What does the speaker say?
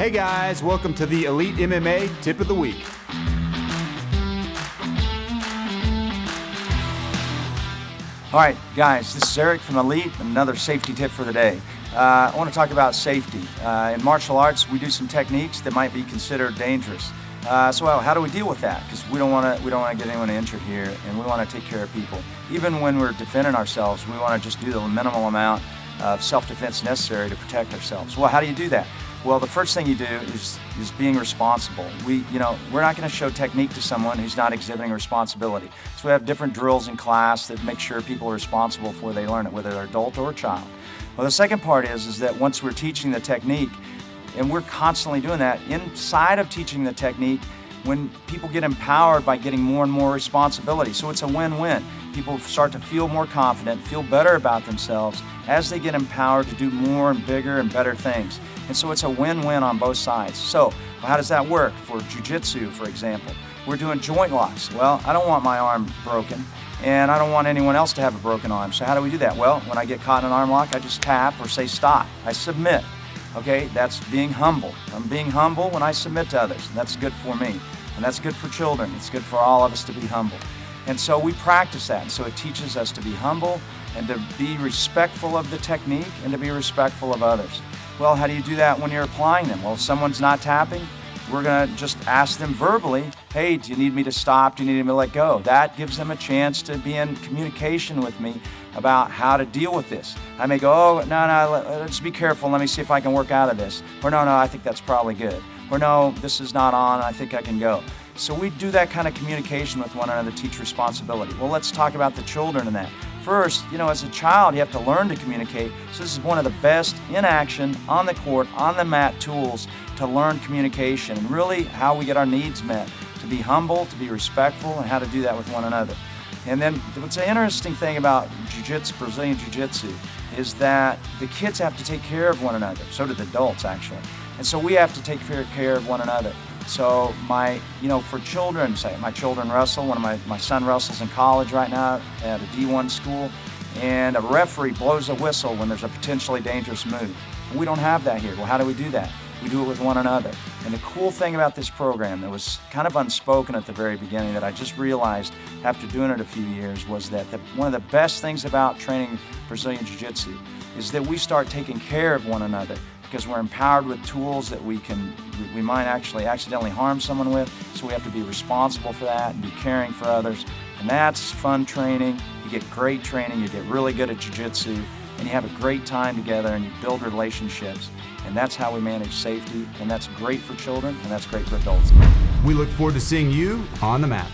Hey guys, welcome to the Elite MMA Tip of the Week. All right, guys, this is Eric from Elite, another safety tip for the day. I want to talk about safety. In martial arts, we do some techniques that might be considered dangerous. So how do we deal with that? Because we don't want to get anyone injured here, and we want to take care of people. Even when we're defending ourselves, we want to just do the minimal amount of self-defense necessary to protect ourselves. Well, how do you do that? Well, the first thing you do is being responsible. We're not going to show technique to someone who's not exhibiting responsibility. So we have different drills in class that make sure people are responsible before they learn it, whether they're adult or a child. Well, the second part is that once we're teaching the technique, and we're constantly doing that, inside of teaching the technique, when people get empowered by getting more and more responsibility. So it's a win-win. People start to feel more confident, feel better about themselves as they get empowered to do more and bigger and better things. And so it's a win-win on both sides. So how does that work? For jiu-jitsu, for example, we're doing joint locks. Well, I don't want my arm broken, and I don't want anyone else to have a broken arm. So how do we do that? Well, when I get caught in an arm lock, I just tap or say stop. I submit. Okay, that's being humble. I'm being humble when I submit to others. And that's good for me. And that's good for children. It's good for all of us to be humble. And so we practice that. And so it teaches us to be humble and to be respectful of the technique and to be respectful of others. Well, how do you do that when you're applying them? Well, if someone's not tapping, we're going to just ask them verbally, hey, do you need me to stop? Do you need me to let go? That gives them a chance to be in communication with me about how to deal with this. I may go, oh, no, let's be careful. Let me see if I can work out of this. Or no, I think that's probably good. Or no, this is not on. I think I can go. So we do that kind of communication with one another, teach responsibility. Well, let's talk about the children in that. First, as a child, you have to learn to communicate. So this is one of the best in action, on the court, on the mat tools to learn communication and really how we get our needs met, to be humble, to be respectful, and how to do that with one another. And then what's an interesting thing about jiu-jitsu, Brazilian jiu-jitsu, is that the kids have to take care of one another. So do the adults, actually. And so we have to take care of one another. So for children, say my children wrestle. My son wrestles in college right now at a D1 school, and a referee blows a whistle when there's a potentially dangerous move. We don't have that here. Well, how do we do that? We do it with one another. And the cool thing about this program that was kind of unspoken at the very beginning that I just realized after doing it a few years was that one of the best things about training Brazilian Jiu-Jitsu is that we start taking care of one another because we're empowered with tools that we might actually accidentally harm someone with, so we have to be responsible for that and be caring for others. And that's fun training. You get great training, you get really good at Jiu-Jitsu, and you have a great time together and you build relationships. And that's how we manage safety, and that's great for children, and that's great for adults. We look forward to seeing you on the mat.